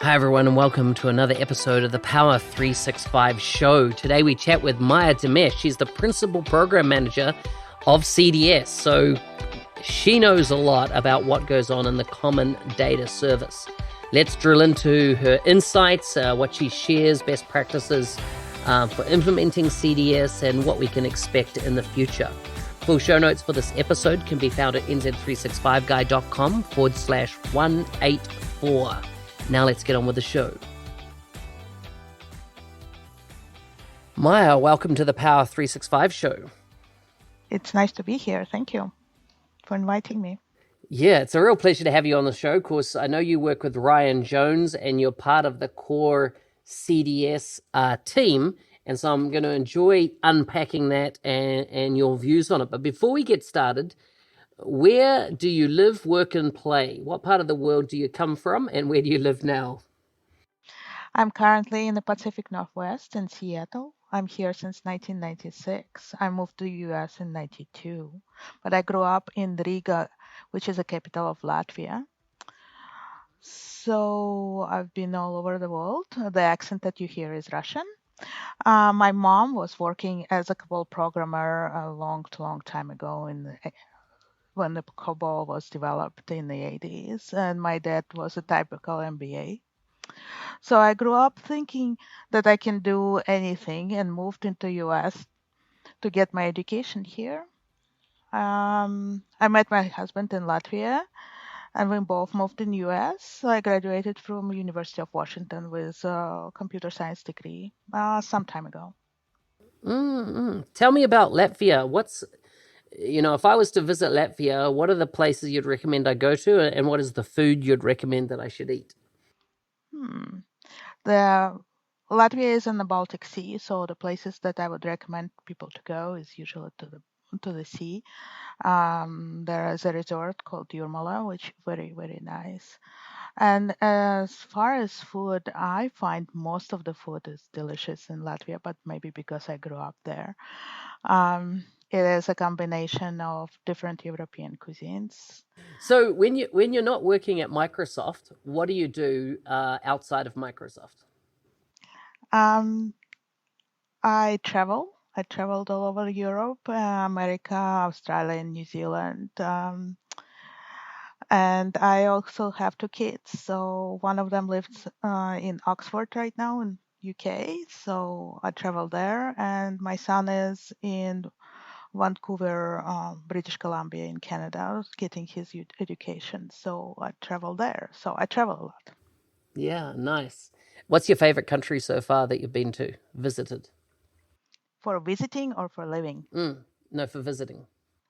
Hi, everyone, and welcome to another episode of the Power 365 show. Today, we chat with Maya Dumesh. She's the Principal Program Manager of CDS. So she knows a lot about what goes on in the Common Data Service. Let's drill into her insights, what she shares, best practices for implementing CDS, and what we can expect in the future. Full show notes for this episode can be found at nz365guy.com/184. Now let's get on with the show. Maya, welcome to the Power 365 show. It's nice to be here. Thank you for inviting me. Yeah, it's a real pleasure to have you on the show. Of course, I know you work with Ryan Jones and you're part of the core CDS team. And so I'm going to enjoy unpacking that and your views on it. But before we get started, where do you live, work, and play? What part of the world do you come from and where do you live now? I'm currently in the Pacific Northwest in Seattle. I'm here since 1996. I moved to the US in 92, but I grew up in Riga, which is the capital of Latvia. So I've been all over the world. The accent that you hear is Russian. My mom was working as a COBOL programmer a long time ago when the COBOL was developed in the 80s, and my dad was a typical MBA. So I grew up thinking that I can do anything and moved into US to get my education here. I met my husband in Latvia and we both moved in US. So I graduated from University of Washington with a computer science degree some time ago. Tell me about Latvia. If I was to visit Latvia, what are the places you'd recommend I go to and what is the food you'd recommend that I should eat? The Latvia is in the Baltic Sea, so the places that I would recommend people to go is usually to the sea. There is a resort called Jurmala, which is very nice. And as far as food, I find most of the food is delicious in Latvia, but maybe because I grew up there. It is a combination of different European cuisines. So when you're not working at Microsoft, what do you do outside of Microsoft? Um, I travel. I traveled all over Europe, America, Australia, and New Zealand. And I also have two kids. So one of them lives in Oxford right now in UK. So I travel there, and my son is in Vancouver, British Columbia in Canada, getting his education. So I travel there. So I travel a lot. Yeah, nice. What's your favorite country so far that you've been to, visited? For visiting or for living? No, for visiting.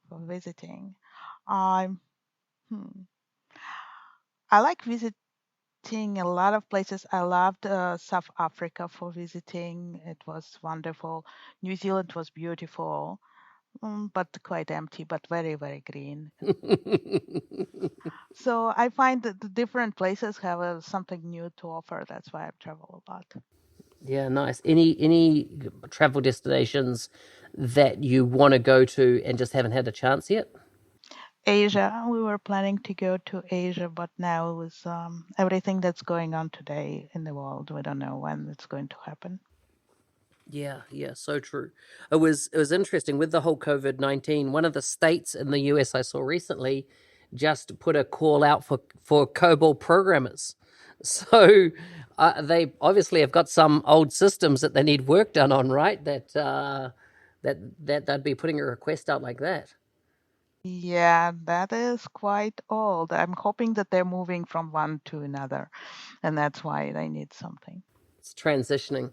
For visiting, I'm. I like visiting a lot of places. I loved South Africa for visiting. It was wonderful. New Zealand was beautiful, but quite empty, but very green. So I find that the different places have something new to offer. That's why I've traveled a lot. Yeah, nice. Any travel destinations that you want to go to and just haven't had a chance yet? Asia, we were planning to go to Asia, but now with everything that's going on today in the world, we don't know when it's going to happen. Yeah, so true. It was interesting with the whole COVID-19. One of the states in the US I saw recently just put a call out for COBOL programmers. So they obviously have got some old systems that they need work done on, right? That they'd be putting a request out like that. Yeah, that is quite old. I'm hoping that they're moving from one to another, and that's why they need something. It's transitioning.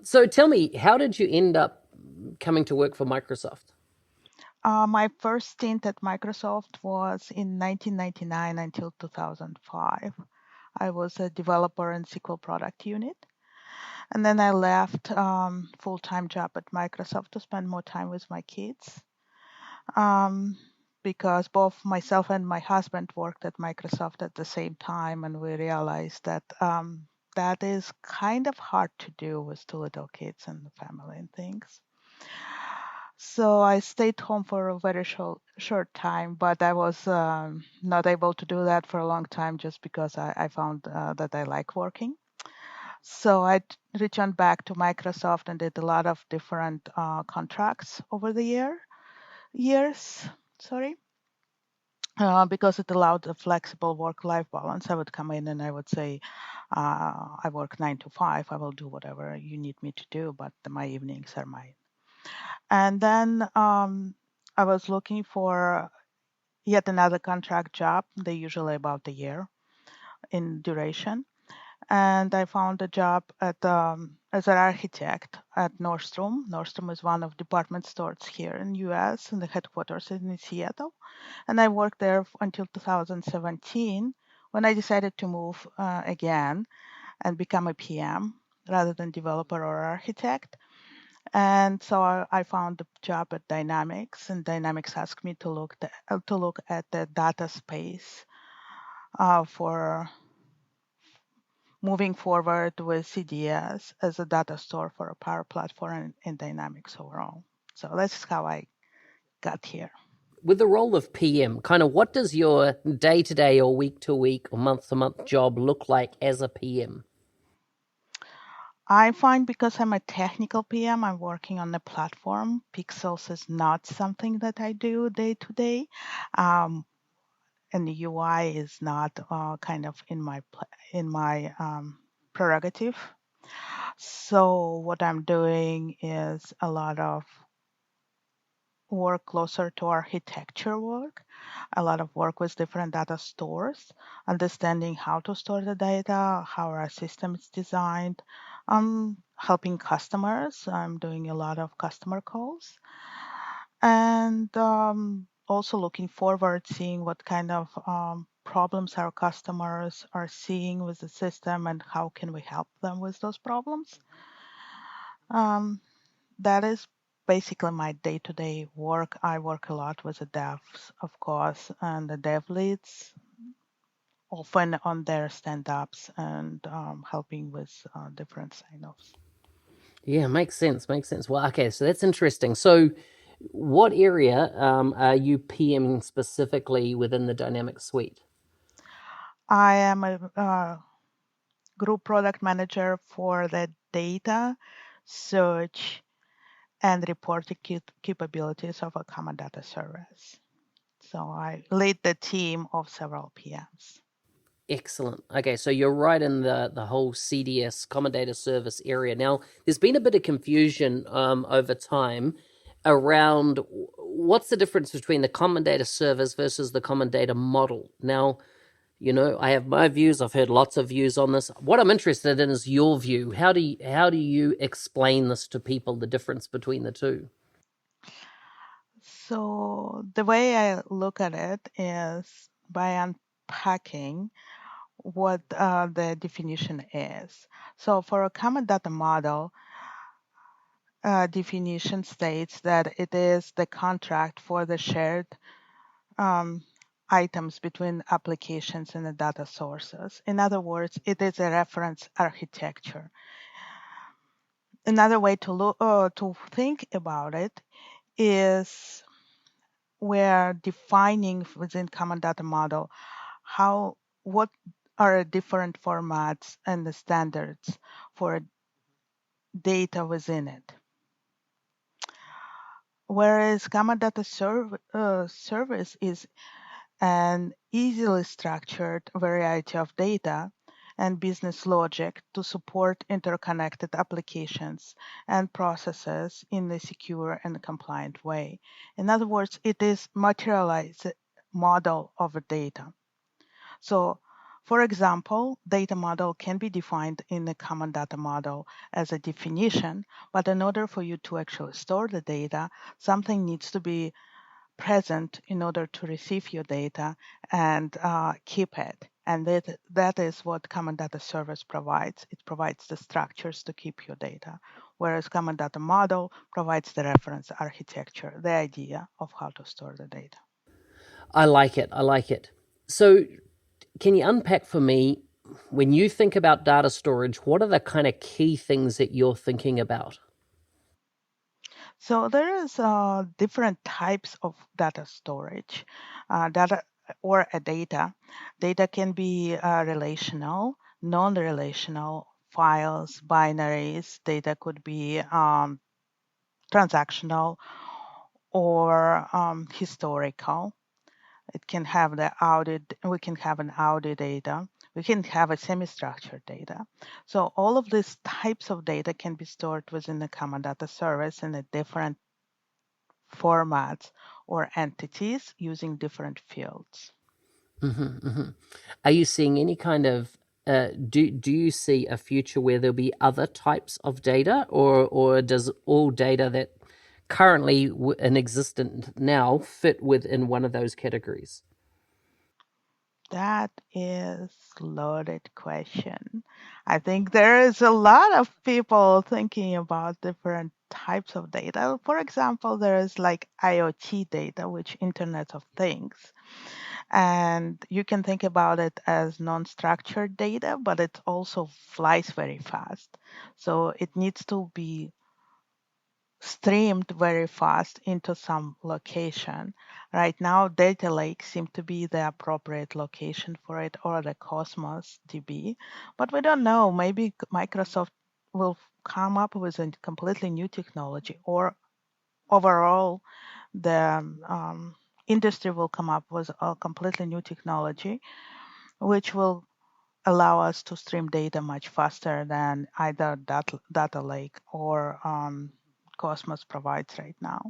So tell me, how did you end up coming to work for Microsoft? My first stint at Microsoft was in 1999 until 2005. I was a developer in SQL product unit. And then I left full-time job at Microsoft to spend more time with my kids. Because both myself and my husband worked at Microsoft at the same time, and we realized that that is kind of hard to do with two little kids and the family and things. So I stayed home for a very short time, but I was not able to do that for a long time just because I found that I like working. So returned back to Microsoft and did a lot of different contracts over the years. Sorry. Because it allowed a flexible work-life balance. I would come in and I would say, I work 9 to 5. I will do whatever you need me to do, but my evenings are mine. And then I was looking for yet another contract job. They're usually about a year in duration. And I found a job as an architect at Nordstrom. Nordstrom is one of department stores here in US, and the headquarters is in Seattle. And I worked there until 2017 when I decided to move again and become a PM rather than developer or architect. And so I found a job at Dynamics, and Dynamics asked me to look at the data space for moving forward with CDS as a data store for a Power Platform and Dynamics overall. So that's how I got here. With the role of PM, kind of what does your day to day or week to week or month to month job look like as a PM? I find because I'm a technical PM, I'm working on the platform. Pixels is not something that I do day to day. And the UI is not kind of in my prerogative. So what I'm doing is a lot of work closer to architecture work, a lot of work with different data stores, understanding how to store the data, how our system is designed, helping customers. I'm doing a lot of customer calls and also looking forward, seeing what kind of problems our customers are seeing with the system and how can we help them with those problems. Um, that is basically my day-to-day work. I work a lot with the devs, of course, and the dev leads, often on their stand-ups and helping with different sign-offs. Yeah, makes sense. Makes sense. Well, okay, so that's interesting. So, what area are you PMing specifically within the Dynamics suite? I am a group product manager for the data, search, and reporting capabilities of a common data service. So I lead the team of several PMs. Excellent. Okay, so you're right in the whole CDS Common Data Service area. Now, there's been a bit of confusion over time around what's the difference between the Common Data Service versus the Common Data Model. Now, I have my views. I've heard lots of views on this. What I'm interested in is your view. How do you explain this to people? The difference between the two. So the way I look at it is by unpacking what the definition is. So for a common data model, definition states that it is the contract for the shared um, items between applications and the data sources. In other words, it is a reference architecture. Another way to think about it is we're defining within common data model how what are different formats and the standards for data within it. Whereas common data service is an easily structured variety of data and business logic to support interconnected applications and processes in a secure and compliant way. In other words, it is materialized model of data. So, for example, data model can be defined in the common data model as a definition, but in order for you to actually store the data, something needs to be present in order to receive your data and keep it. And that is what Common Data Service provides. It provides the structures to keep your data, whereas Common Data Model provides the reference architecture, the idea of how to store the data. I like it. I like it. So, can you unpack for me when you think about data storage? What are the kind of key things that you're thinking about? So there is different types of data storage. Data or a data. Data can be relational, non-relational, files, binaries. Data could be transactional or historical. It can have the audit, we can have an audit data, we can have a semi-structured data. So all of these types of data can be stored within the common data service in a different formats or entities using different fields. Are you seeing any kind of do you see a future where there'll be other types of data, or does all data that currently in existent now fit within one of those categories? That is loaded question. I think there is a lot of people thinking about different types of data. For example, there is like IoT data, which Internet of Things. And you can think about it as non-structured data, but it also flies very fast. So it needs to be streamed very fast into some location. Right now, data lake seem to be the appropriate location for it, or the Cosmos DB, but we don't know. Maybe Microsoft will come up with a completely new technology, or overall, the industry will come up with a completely new technology, which will allow us to stream data much faster than either data lake or Cosmos provides right now.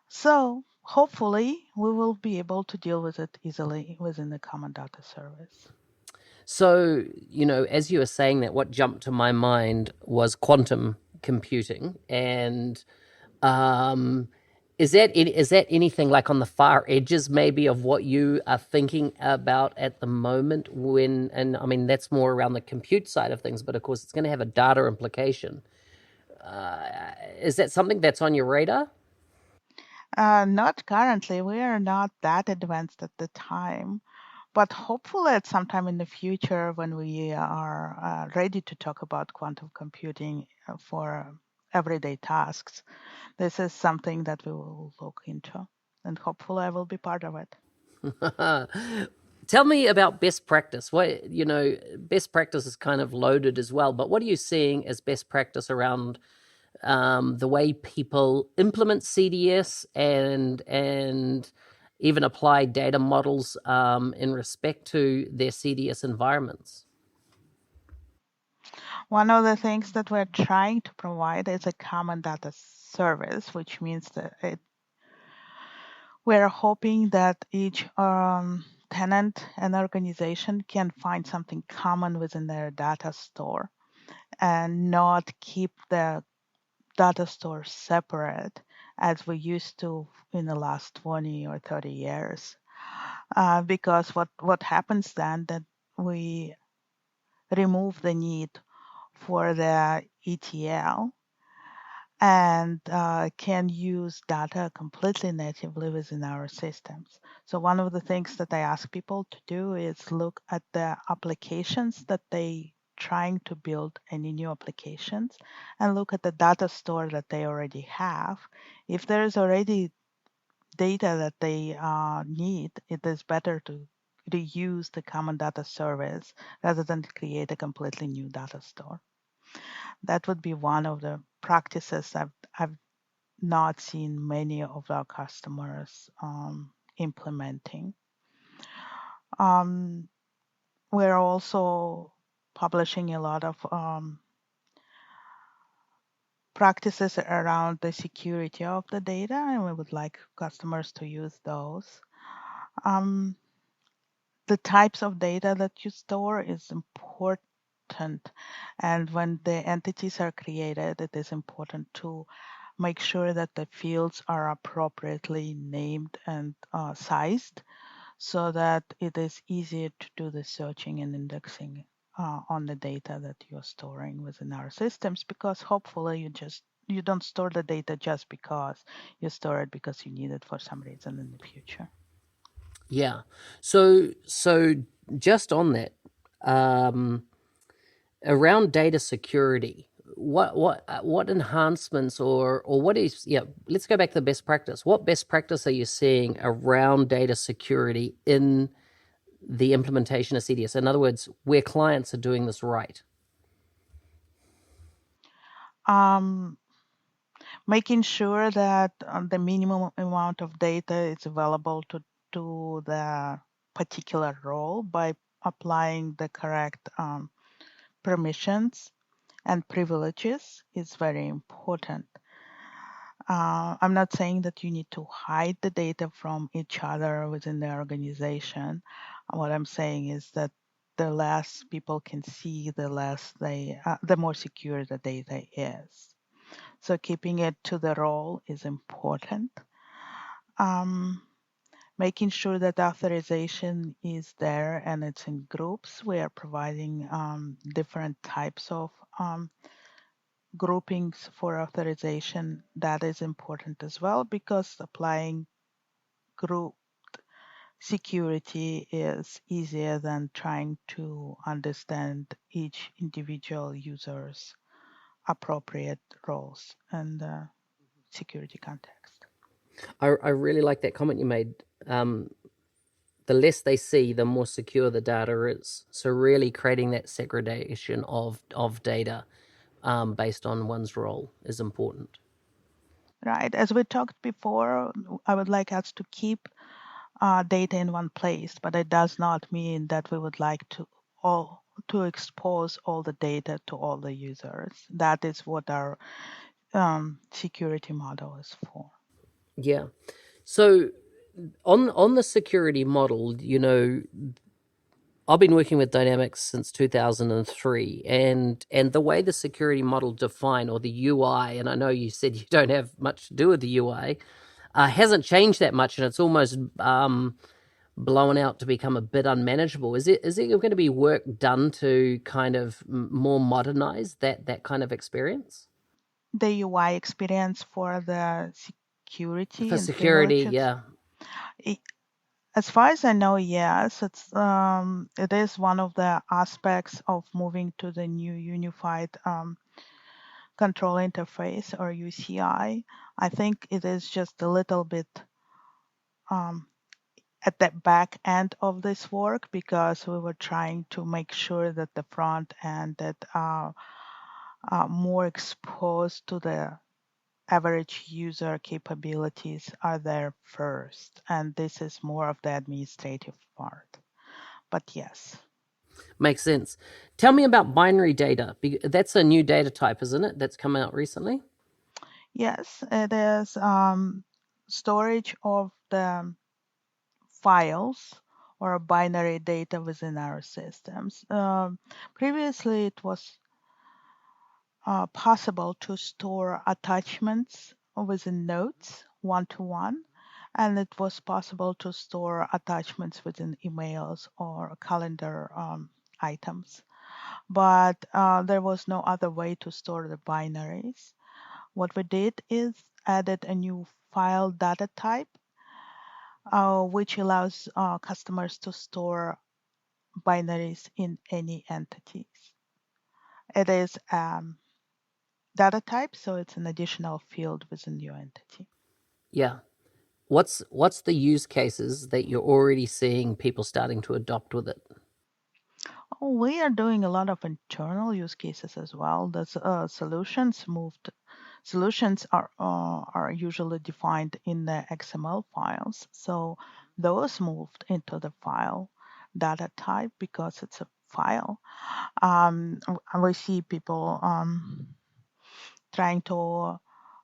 So hopefully we will be able to deal with it easily within the common data service. So, as you were saying that, what jumped to my mind was quantum computing. And is that anything like on the far edges maybe of what you are thinking about at the moment? And I mean, that's more around the compute side of things, but of course it's going to have a data implication. Is that something that's on your radar? Not currently. We are not that advanced at the time, but hopefully at some time in the future when we are ready to talk about quantum computing for everyday tasks, this is something that we will look into, and hopefully I will be part of it. Tell me about best practice. Best practice is kind of loaded as well, but what are you seeing as best practice around the way people implement CDS and even apply data models in respect to their CDS environments? One of the things that we're trying to provide is a common data service, which means that we're hoping that each tenant and organization can find something common within their data store and not keep the data store separate as we used to in the last 20 or 30 years. Because what happens then that we remove the need for the ETL and can use data completely natively within our systems. So one of the things that I ask people to do is look at the applications that they trying to build any new applications and look at the data store that they already have. If there is already data that they need, it is better to reuse the common data service rather than create a completely new data store. That would be one of the practices I've not seen many of our customers implementing. Um, we're also publishing a lot of practices around the security of the data, and we would like customers to use those. Um, the types of data that you store is important. And when the entities are created, it is important to make sure that the fields are appropriately named and sized so that it is easier to do the searching and indexing on the data that you're storing within our systems, because hopefully you don't store the data just because you store it because you need it for some reason in the future. Yeah. So just on that, um, around data security, what enhancements or what is, yeah, let's go back to the best practice. What best practice are you seeing around data security in the implementation of CDS? In other words, where clients are doing this right. Um, Making sure that the minimum amount of data is available to the particular role by applying the correct permissions and privileges is very important. I'm not saying that you need to hide the data from each other within the organization. What I'm saying is that the less people can see, the more secure the data is. So keeping it to the role is important. Um, Making sure that authorization is there and it's in groups. We are providing different types of groupings for authorization. That is important as well because applying group security is easier than trying to understand each individual user's appropriate roles and security context. I really like that comment you made. The less they see, the more secure the data is. So really creating that segregation of data based on one's role is important. Right. As we talked before, I would like us to keep data in one place, but it does not mean that we would like to expose all the data to all the users. That is what our security model is for. Yeah. So on the security model, I've been working with Dynamics since 2003, and the way the security model define or the UI, and I know you said you don't have much to do with the UI, hasn't changed that much, and it's almost blown out to become a bit unmanageable. Is it going to be work done to kind of more modernize that kind of experience The UI experience for the security for and security? privileges. Yeah, I- As far as I know, yes, it is one of the aspects of moving to the new unified control interface or UCI. I think it is just a little bit um, at the back end of this work because we were trying to make sure that the front end that are more exposed to the average user capabilities are there first. And this is more of the administrative part. But yes, makes sense. Tell me about binary data. That's a new data type, isn't it? That's come out recently. yes, it is storage of the files or binary data within our systems. Previously, it was possible to store attachments within notes one to one, and it was possible to store attachments within emails or calendar items. But there was no other way to store the binaries. What we did is added a new file data type, which allows customers to store binaries in any entities. It is data type, so it's an additional field within your entity. Yeah. What's the use cases that you're already seeing people starting to adopt with it? Oh, we are doing a lot of internal use cases as well. The solutions are usually defined in the XML files, so those moved into the file data type because it's a file. We see people trying to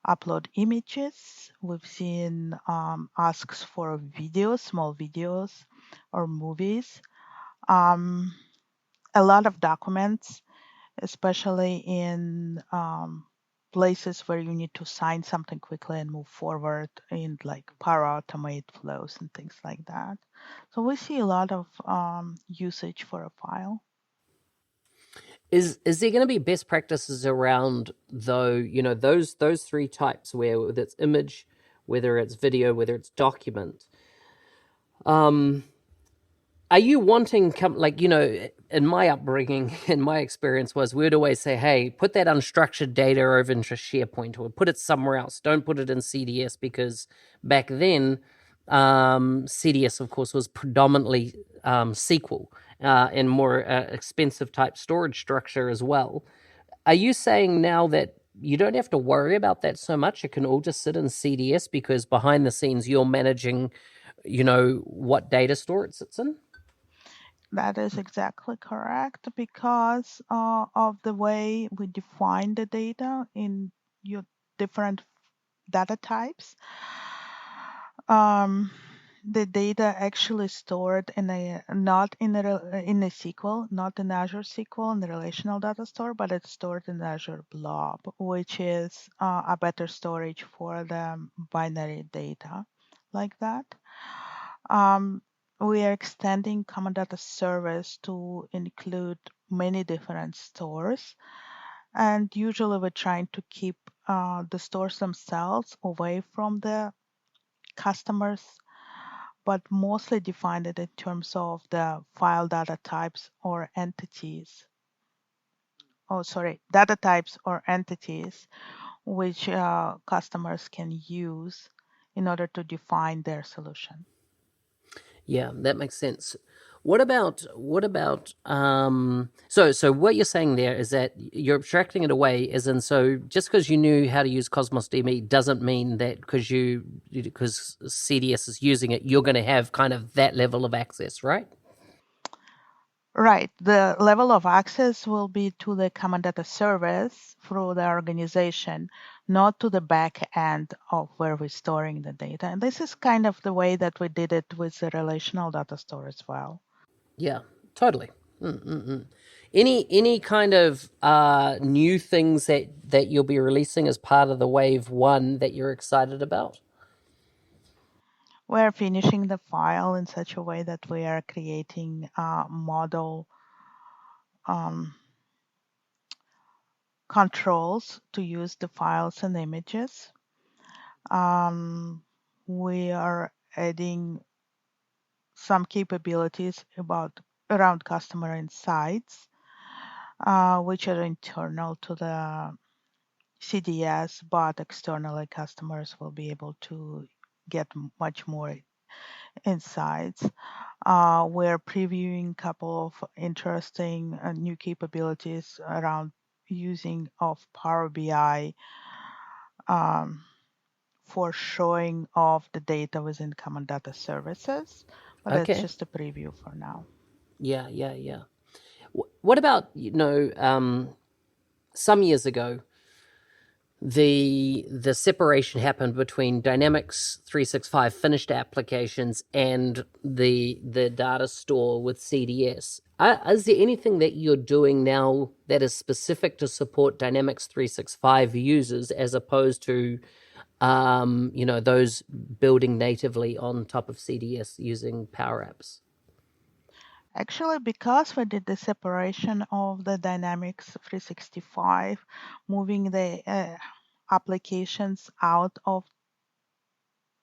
upload images. We've seen asks for videos, small videos, or movies. Um, a lot of documents, especially in places where you need to sign something quickly and move forward in like Power Automate flows and things like that. So we see a lot of usage for a file. Is there going to be best practices around though? Those three types where whether it's image, whether it's video, whether it's document. Um, Are you wanting like, in my upbringing, in my experience was we'd always say, hey, put that unstructured data over into SharePoint or put it somewhere else. Don't put it in CDS because back then, CDS, of course, was predominantly SQL and more expensive type storage structure as well. Are you saying now that you don't have to worry about that so much? It can all just sit in CDS because behind the scenes you're managing, what data store it sits in? That is exactly correct because of the way we define the data in your different data types. Um, the data actually stored in a not in a SQL, not in Azure SQL in the relational data store, but it's stored in Azure Blob, which is a better storage for the binary data like that. Um, we are extending Common Data Service to include many different stores, and usually we're trying to keep the stores themselves away from the customers, but mostly defined it in terms of the file data types or entities. Oh, sorry, data types or entities which customers can use in order to define their solution. Yeah, that makes sense. So what you're saying there is that you're abstracting it away as in, so just because you knew how to use Cosmos DB doesn't mean that because CDS is using it, you're going to have kind of that level of access, right? Right. The level of access will be to the common data service through the organization, not to the back end of where we're storing the data. And this is kind of the way that we did it with the relational data store as well. Yeah, totally. Mm-mm-mm. Any kind of new things that you'll be releasing as part of the wave one that you're excited about? We're finishing the file in such a way that we are creating model um, controls to use the files and images. We are adding some capabilities around customer insights, which are internal to the CDS, but externally customers will be able to get much more insights. We're previewing a couple of interesting new capabilities around using of Power BI um, for showing off the data within common data services, but that's Okay. just a preview for now. Yeah, yeah, yeah. What about, some years ago, the separation happened between Dynamics 365 finished applications and the data store with CDS. Is there anything that you're doing now that is specific to support Dynamics 365 users as opposed to those building natively on top of CDS using Power Apps? Actually, because we did the separation of the Dynamics 365, moving the applications out of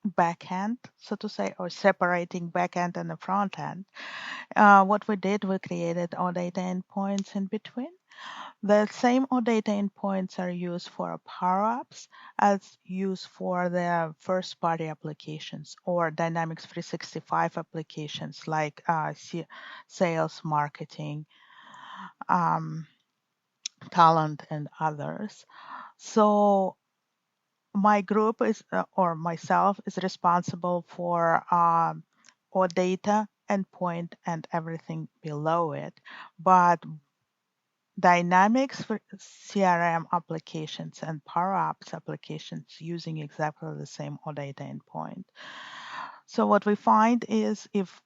backend, so to say, or separating backend and the front end, what we did, we created OData endpoints in between. The same OData endpoints are used for Power Apps as used for the first-party applications or Dynamics 365 applications like sales, marketing, um, talent, and others. So my group is, or myself, is responsible for OData endpoint and everything below it. But Dynamics for CRM applications and Power Apps applications using exactly the same OData endpoint. So what we find is if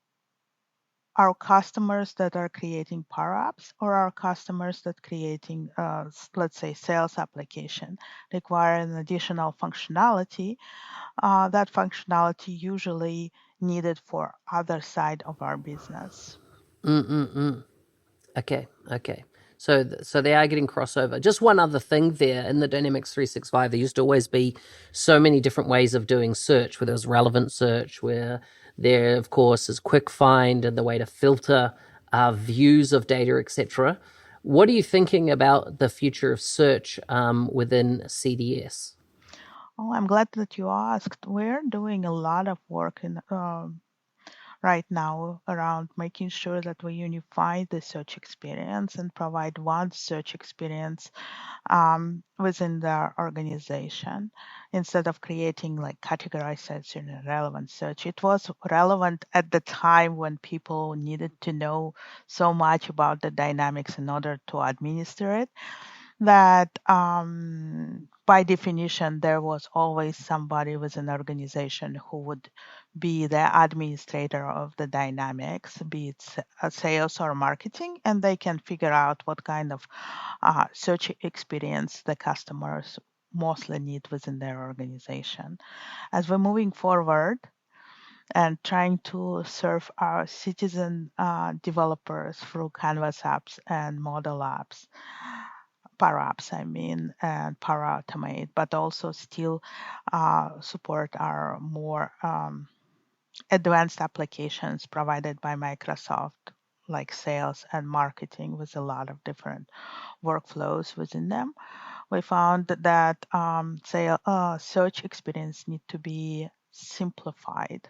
our customers that are creating Power Apps or our customers that creating, let's say, sales application require an additional functionality, that functionality usually needed for other side of our business. Mm-mm-mm. Okay, okay. So they are getting crossover. Just one other thing there in the Dynamics 365, there used to always be so many different ways of doing search, where there was relevant search, where There, of course, is quick find and the way to filter views of data, etc. What are you thinking about the future of search within CDS? Oh, I'm glad that you asked. We're doing a lot of work in right now around making sure that we unify the search experience and provide one search experience within the organization instead of creating like categorized search and a relevant search. It was relevant at the time when people needed to know so much about the dynamics in order to administer it that by definition there was always somebody within an organization who would be the administrator of the dynamics, be it sales or marketing, and they can figure out what kind of search experience the customers mostly need within their organization. As we're moving forward and trying to serve our citizen developers through Canvas apps and model apps, Power Apps, I mean, and Power Automate, but also still support our more advanced applications provided by Microsoft, like sales and marketing, with a lot of different workflows within them. We found that search experience need to be simplified.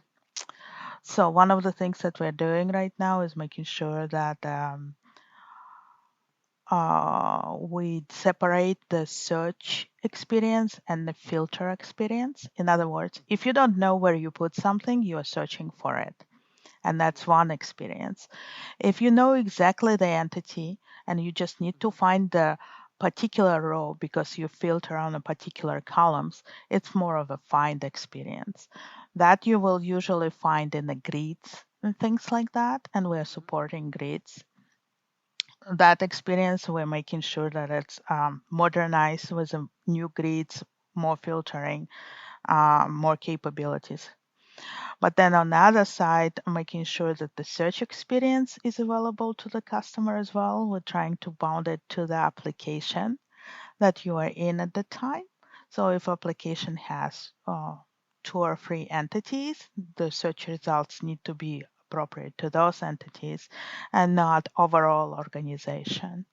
So one of the things that we're doing right now is making sure that we separate the search experience and the filter experience. In other words, if you don't know where you put something, you are searching for it. And that's one experience. If you know exactly the entity and you just need to find the particular row because you filter on a particular columns, it's more of a find experience. That you will usually find in the grids and things like that. And we're supporting grids. That experience, we're making sure that it's modernized with new grids, more filtering, more capabilities. But then on the other side, making sure that the search experience is available to the customer as well. We're trying to bound it to the application that you are in at the time. So if application has two or three entities, the search results need to be appropriate to those entities and not overall organization.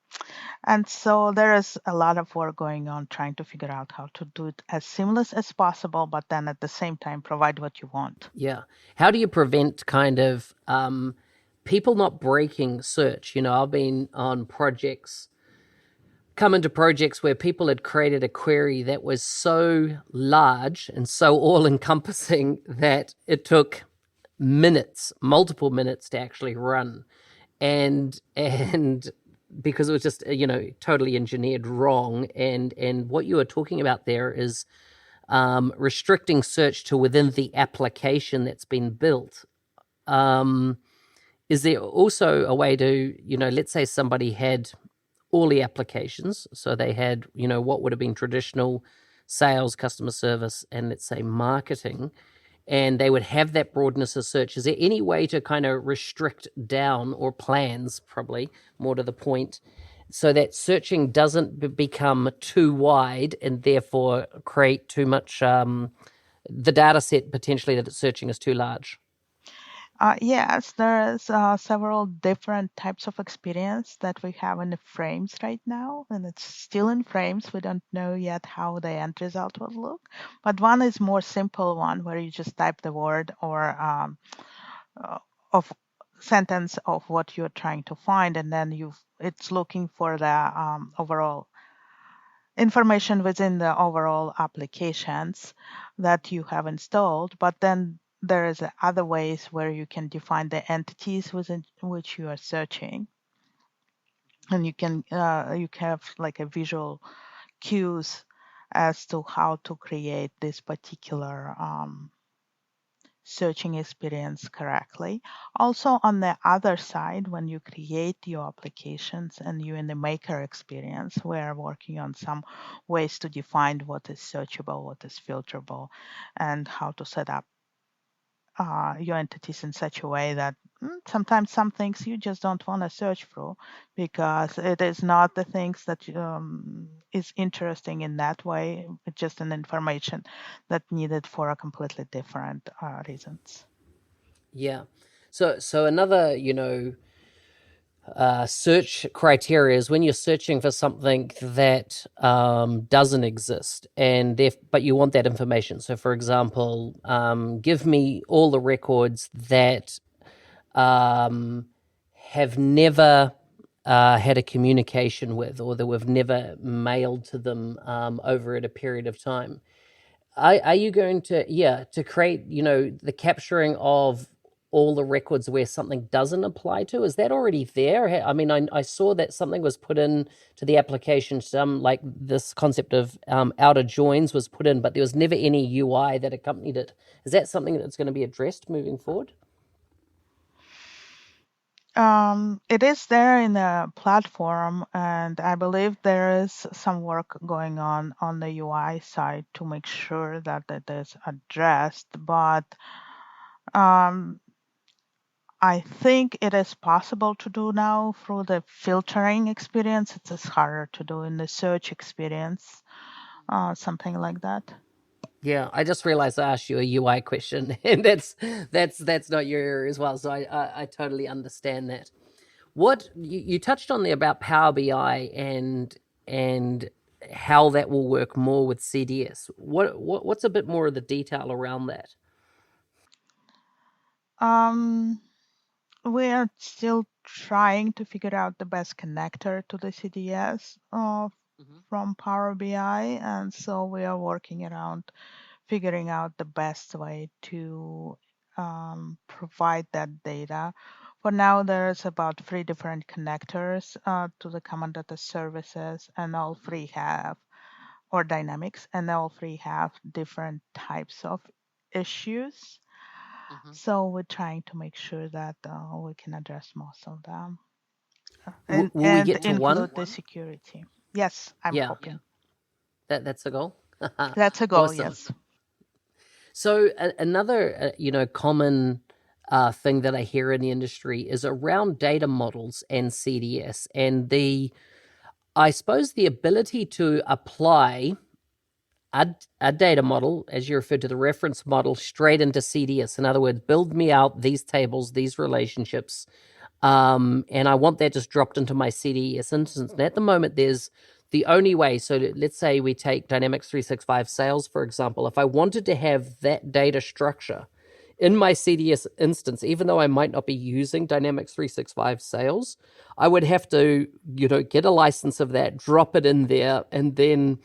And so there is a lot of work going on trying to figure out how to do it as seamless as possible, but then at the same time provide what you want. Yeah. How do you prevent kind of people not breaking search? I've been on projects, come into projects where people had created a query that was so large and so all encompassing that it took minutes, multiple minutes to actually run. And because it was just totally engineered wrong. And what you are talking about there is restricting search to within the application that's been built. Um, is there also a way to, let's say somebody had all the applications, so they had, what would have been traditional sales, customer service, and let's say marketing, and they would have that broadness of search. Is there any way to kind of restrict down, or plans, probably more to the point, so that searching doesn't become too wide and therefore create too much, the data set potentially that it's searching is too large? Yes, there's several different types of experience that we have in the frames right now, and it's still in frames. We don't know yet how the end result will look, but one is more simple one where you just type the word or uh, of sentence of what you're trying to find, and then it's looking for the overall information within the overall applications that you have installed. But then there is other ways where you can define the entities within which you are searching, and you have like a visual cues as to how to create this particular searching experience correctly. Also, on the other side, when you create your applications and you in the maker experience, we're working on some ways to define what is searchable, what is filterable, and how to set up your entities in such a way that sometimes some things you just don't want to search through because it is not the things that is interesting in that way. It's just an information that needed for a completely different reasons. Yeah. So another, search criteria is when you're searching for something that doesn't exist, but you want that information. So, for example, give me all the records that um, have never had a communication with, or that we've never mailed to them over at a period of time. Are you going to, yeah, to create, the capturing of all the records where something doesn't apply to? Is that already there? I mean, I saw that something was put in to the application, some like this concept of outer joins was put in, but there was never any UI that accompanied it. Is that something that's going to be addressed moving forward? It is there in the platform, and I believe there is some work going on the UI side to make sure that it is addressed. But um, I think it is possible to do now through the filtering experience. It is harder to do in the search experience, something like that. Yeah, I just realized I asked you a UI question, and that's not your area as well. So I totally understand that. What you touched on there about Power BI and how that will work more with CDS. What's a bit more of the detail around that? Um, we are still trying to figure out the best connector to the CDS Mhm. from Power BI, and so we are working around figuring out the best way to provide that data. For now, there's about 3 different connectors to the common data services, and all three have, or dynamics, and all three have different types of issues. Mhm. So we're trying to make sure that we can address most of them Will we and get to one? include the security. Yes, I'm Yeah, hoping. that's a goal. That's a goal, Awesome. yes. So another, common thing that I hear in the industry is around data models and CDS, and I suppose the ability to apply a data model, as you referred to the reference model, straight into CDS. In other words, build me out these tables, these relationships, and I want that just dropped into my CDS instance. And at the moment, there's the only way. So let's say we take Dynamics 365 sales, for example. If I wanted to have that data structure in my CDS instance, even though I might not be using Dynamics 365 sales, I would have to, get a license of that, drop it in there, and then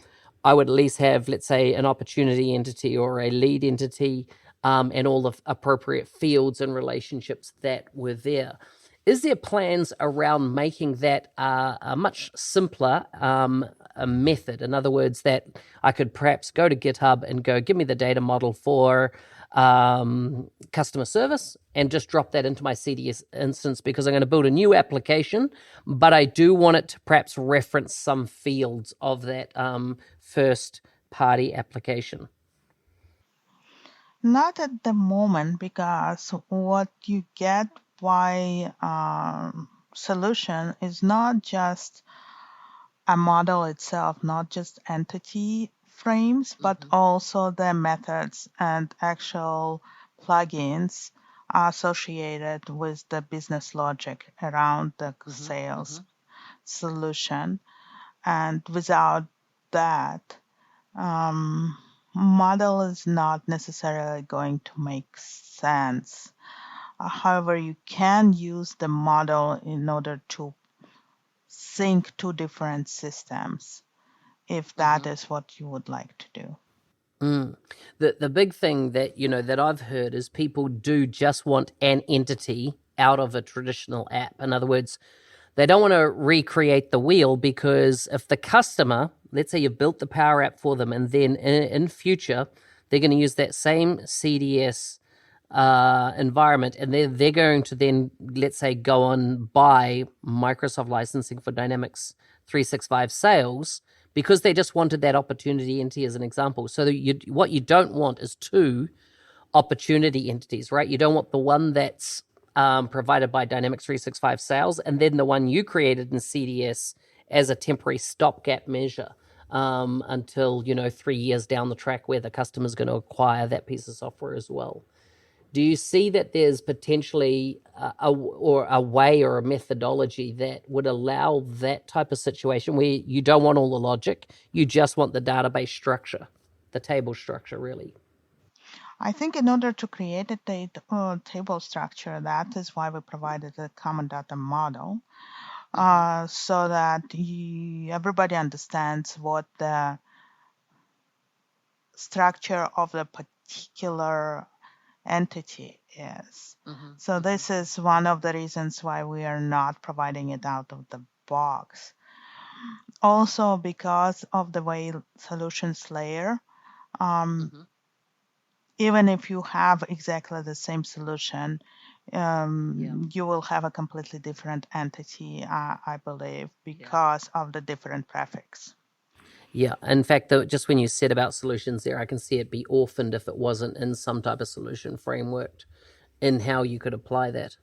I would at least have, let's say, an opportunity entity or a lead entity, and all the appropriate fields and relationships that were there. Is there plans around making that a much simpler a method? In other words, that I could perhaps go to GitHub and go, give me the data model for customer service, and just drop that into my CDS instance because I'm going to build a new application, but I do want it to perhaps reference some fields of that first party application. Not at the moment, because what you get by solution is not just a model itself, not just entity frames, but Mm-hmm. also the methods and actual plugins associated with the business logic around the Mm-hmm. sales Mm-hmm. solution. And without that, model is not necessarily going to make sense. However, you can use the model in order to sync 2 different systems if that Mm-hmm. is what you would like to do. Mm. The big thing that that I've heard is people do just want an entity out of a traditional app. In other words, they don't want to recreate the wheel, because if the customer, let's say you've built the Power App for them, and then in future they're going to use that same CDS environment, and they're going to then, let's say, go on buy Microsoft licensing for Dynamics 365 sales, because they just wanted that opportunity entity as an example. So what you don't want is two opportunity entities, right? You don't want the one that's provided by Dynamics 365 sales, and then the one you created in CDS as a temporary stopgap measure, until 3 years down the track where the customer's going to acquire that piece of software as well. Do you see that there's potentially or a way or a methodology that would allow that type of situation where you don't want all the logic, you just want the database structure, the table structure, really? I think in order to create a table structure, that is why we provided a common data model, so that everybody understands what the structure of the particular entity is. So this is one of the reasons why we are not providing it out of the box. Also, because of the way solutions layer, even if you have exactly the same solution, you will have a completely different entity, I believe, because of the different prefix. Yeah. In fact, though, just when you said about solutions there, I can see it be orphaned if it wasn't in some type of solution framework in how you could apply that.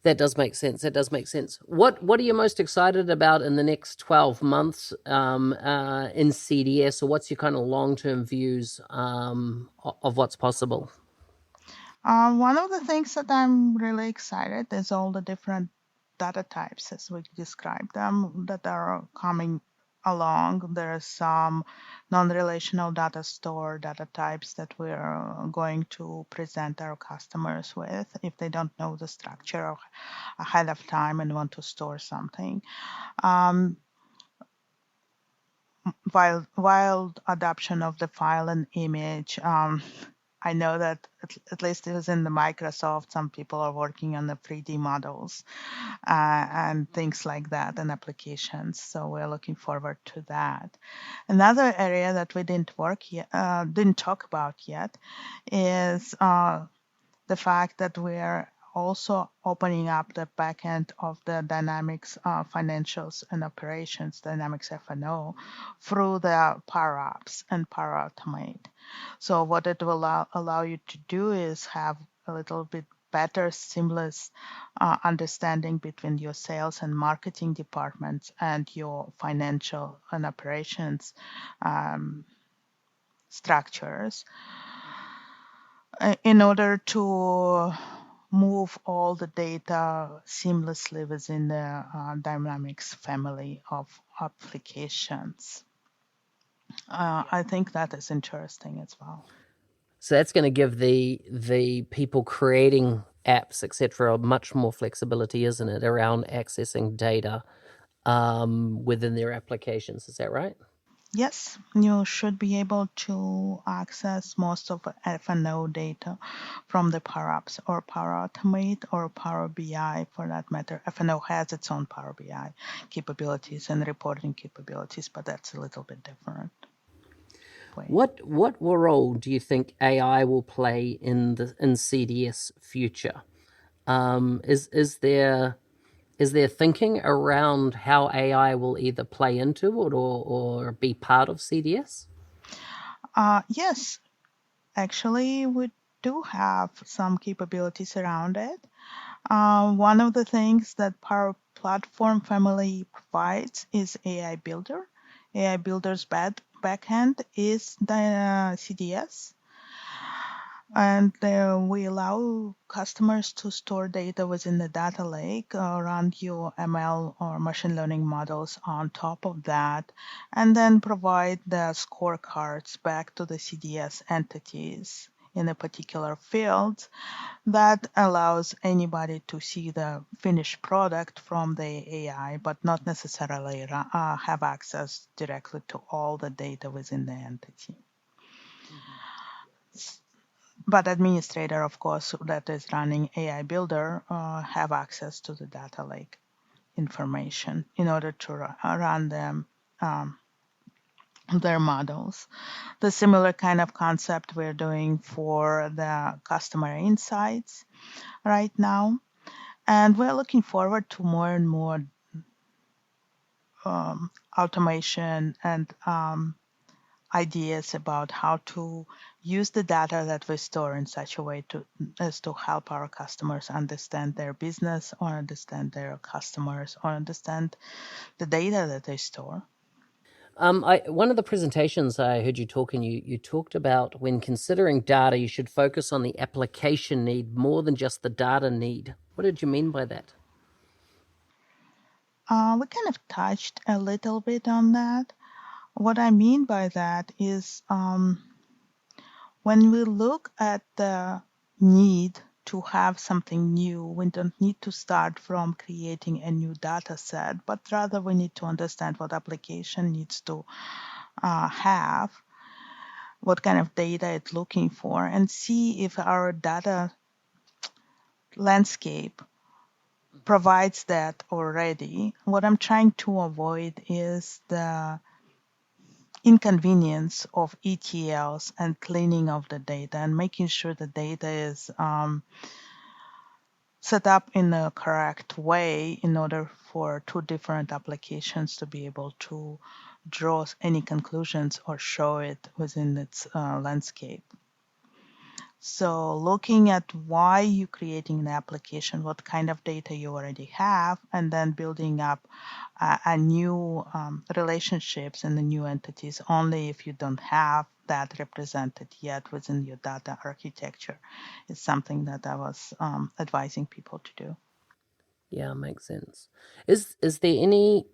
That does make sense. That does make sense. What are you most excited about in the next 12 months in CDS, or what's your kind of long term views of what's possible? One of the things that I'm really excited is all the different data types, as we described them, that are coming along. There are some non-relational data store data types that we're going to present our customers with if they don't know the structure ahead of time and want to store something. Um, wild adoption of the file and image. I know that at least it was in the Microsoft, some people are working on the 3D models and things like that and applications. So we're looking forward to that. Another area that we didn't talk about yet is the fact that we're also opening up the backend of the Dynamics financials and operations, Dynamics F&O, through the Power Apps and Power Automate. So what it will allow you to do is have a little bit better seamless understanding between your sales and marketing departments and your financial and operations structures in order to move all the data seamlessly within the Dynamics family of applications. I think that is interesting as well. So that's going to give the people creating apps, etc., much more flexibility, isn't it, around accessing data within their applications? Is that right? Yes, you should be able to access most of F&O data from the Power Apps or Power Automate or Power BI for that matter. F&O has its own Power BI capabilities and reporting capabilities, but that's a little bit different way. What role do you think AI will play in CDS future? Is there thinking around how AI will either play into it or be part of CDS? Yes, actually, we do have some capabilities around it. One of the things that Power Platform family provides is AI Builder. AI Builder's backend is the CDS, and we allow customers to store data within the data lake, run your ML or machine learning models on top of that, and then provide the scorecards back to the CDS entities in a particular field that allows anybody to see the finished product from the AI, but not necessarily have access directly to all the data within the entity. But administrator, of course, that is running AI Builder have access to the data lake information in order to run them their models. The similar kind of concept we're doing for the customer insights right now. And we're looking forward to more and more automation and ideas about how to use the data that we store in such a way as to help our customers understand their business or understand their customers or understand the data that they store. One of the presentations I heard you talking, you talked about when considering data, you should focus on the application need more than just the data need. What did you mean by that? We kind of touched a little bit on that. What I mean by that is when we look at the need to have something new, we don't need to start from creating a new data set, but rather we need to understand what application needs to have, what kind of data it's looking for, and see if our data landscape provides that already. What I'm trying to avoid is the inconvenience of ETLs and cleaning of the data and making sure the data is set up in the correct way in order for two different applications to be able to draw any conclusions or show it within its landscape. So looking at why you're creating an application, what kind of data you already have, and then building up a new relationships and the new entities only if you don't have that represented yet within your data architecture is something that I was advising people to do. Yeah, makes sense. Is there any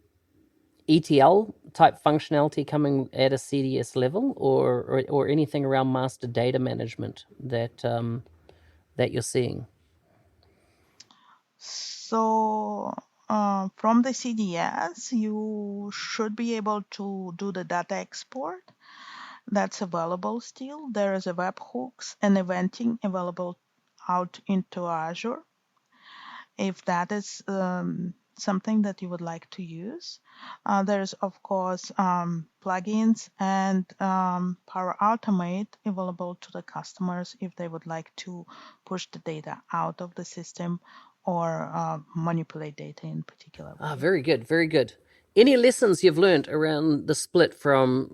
ETL type functionality coming at a CDS level, or anything around master data management that you're seeing? So from the CDS, you should be able to do the data export. That's available still. There is a webhooks and eventing available out into Azure. If that is something that you would like to use, there's of course plugins and Power Automate available to the customers if they would like to push the data out of the system or manipulate data in particular Ah, way. very good, very good. Any lessons you've learned around the split from,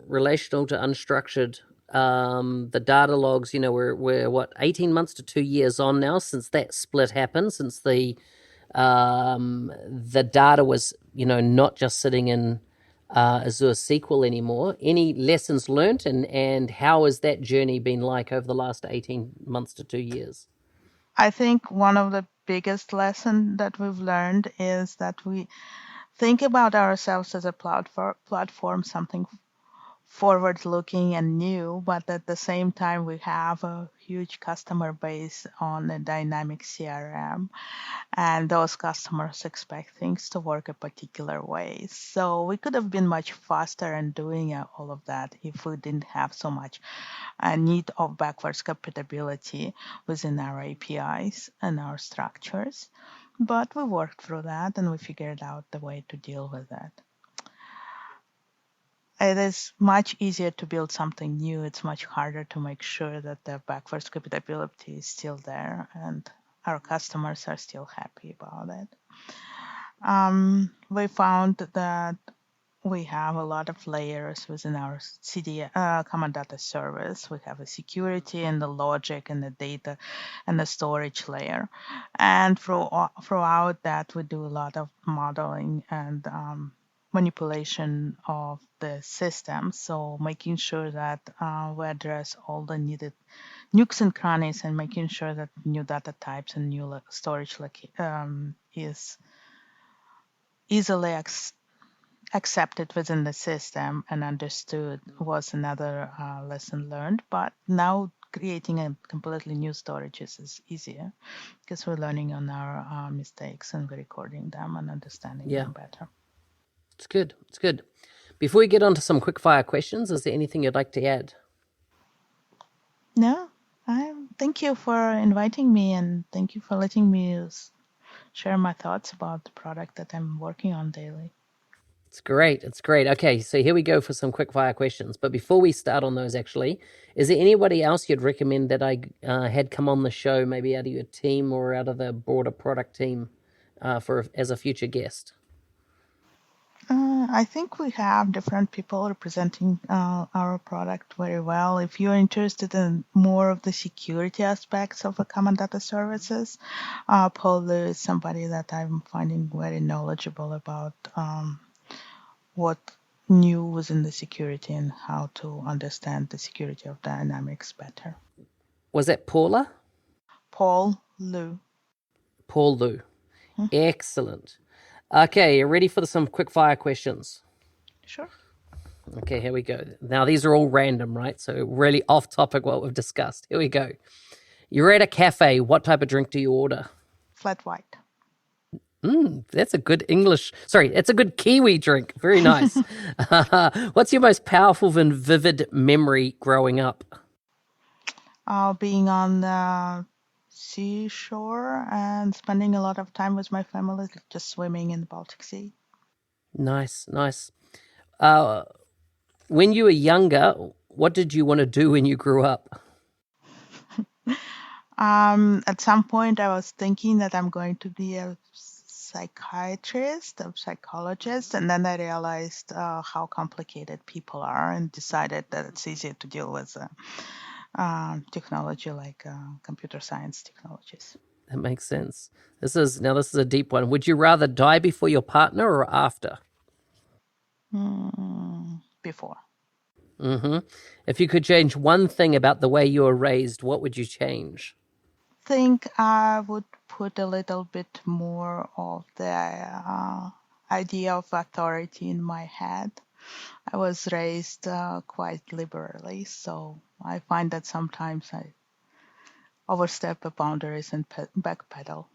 relational to unstructured? The data logs, we're what, 18 months to 2 years on now since that split happened, since the data was, not just sitting in Azure SQL anymore. Any lessons learned, and how has that journey been like over the last 18 months to 2 years? I think one of the biggest lesson that we've learned is that we think about ourselves as a platform, something forward looking and new, but at the same time, we have a huge customer base on a dynamic CRM, and those customers expect things to work a particular way. So we could have been much faster in doing all of that if we didn't have so much need of backwards compatibility within our APIs and our structures. But we worked through that and we figured out the way to deal with that. It is much easier to build something new. It's much harder to make sure that the backwards compatibility is still there and our customers are still happy about it. We found that we have a lot of layers within our common data service. We have a security and the logic and the data and the storage layer. And throughout that, we do a lot of modeling and manipulation of the system. So making sure that we address all the needed nukes and crannies and making sure that new data types and new storage is easily accepted within the system and understood was another lesson learned. But now creating a completely new storage is easier because we're learning on our mistakes and we're recording them and understanding Yeah, them better. it's good. It's good. Before we get on to some quick fire questions, is there anything you'd like to add? No, thank you for inviting me and thank you for letting me share my thoughts about the product that I'm working on daily. It's great. It's great. Okay, so here we go for some quick fire questions. But before we start on those, actually, is there anybody else you'd recommend that I had come on the show, maybe out of your team or out of the broader product team, for as a future guest? I think we have different people representing our product very well. If you're interested in more of the security aspects of a common data services, Paul is somebody that I'm finding very knowledgeable about what new within the security and how to understand the security of dynamics better. Was that Paula? Paul Liu. Paul Liu. Excellent. Okay, you ready for some quick fire questions? Sure. Okay, here we go. Now, these are all random, right? So really off topic what we've discussed. Here we go. You're at a cafe. What type of drink do you order? Flat white. That's a good it's a good Kiwi drink. Very nice. What's your most powerful and vivid memory growing up? Being on the seashore and spending a lot of time with my family, just swimming in the Baltic Sea. Nice. When you were younger, what did you want to do when you grew up? At some point, I was thinking that I'm going to be a psychiatrist, a psychologist, and then I realized how complicated people are and decided that it's easier to deal with technology like computer science technologies. That makes sense. This is a deep one. Would you rather die before your partner or after? Before. If you could change one thing about the way you were raised, what would you change? I think I would put a little bit more of the idea of authority in my head. I was raised quite liberally, so I find that sometimes I overstep the boundaries and backpedal.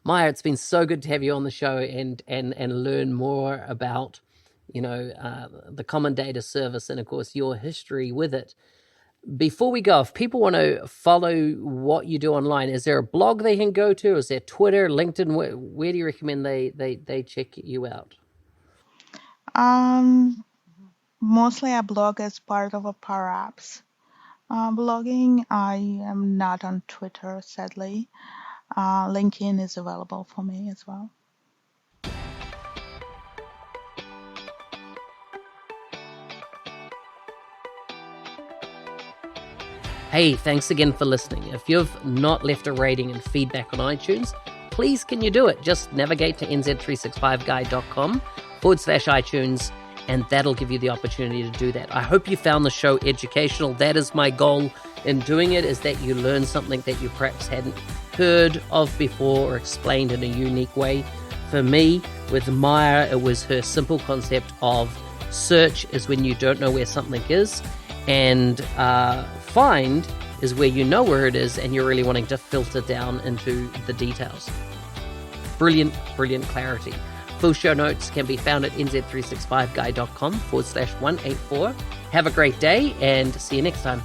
Maya, it's been so good to have you on the show and learn more about, the Common Data Service and, of course, your history with it. Before we go, if people want to follow what you do online, is there a blog they can go to? Is there Twitter, LinkedIn? Where do you recommend they check you out? Mostly I blog as part of a Power Apps blogging. I am not on Twitter, sadly. LinkedIn is available for me as well. Hey, thanks again for listening. If you've not left a rating and feedback on iTunes, please can you do it? Just navigate to nz365guy.com/iTunes, and that'll give you the opportunity to do that. I hope you found the show educational. That is my goal in doing it, is that you learn something that you perhaps hadn't heard of before or explained in a unique way. For me, with Maya, it was her simple concept of search is when you don't know where something is, and find is where you know where it is and you're really wanting to filter down into the details. Brilliant clarity. Full show notes can be found at nz365guy.com/184. Have a great day and see you next time.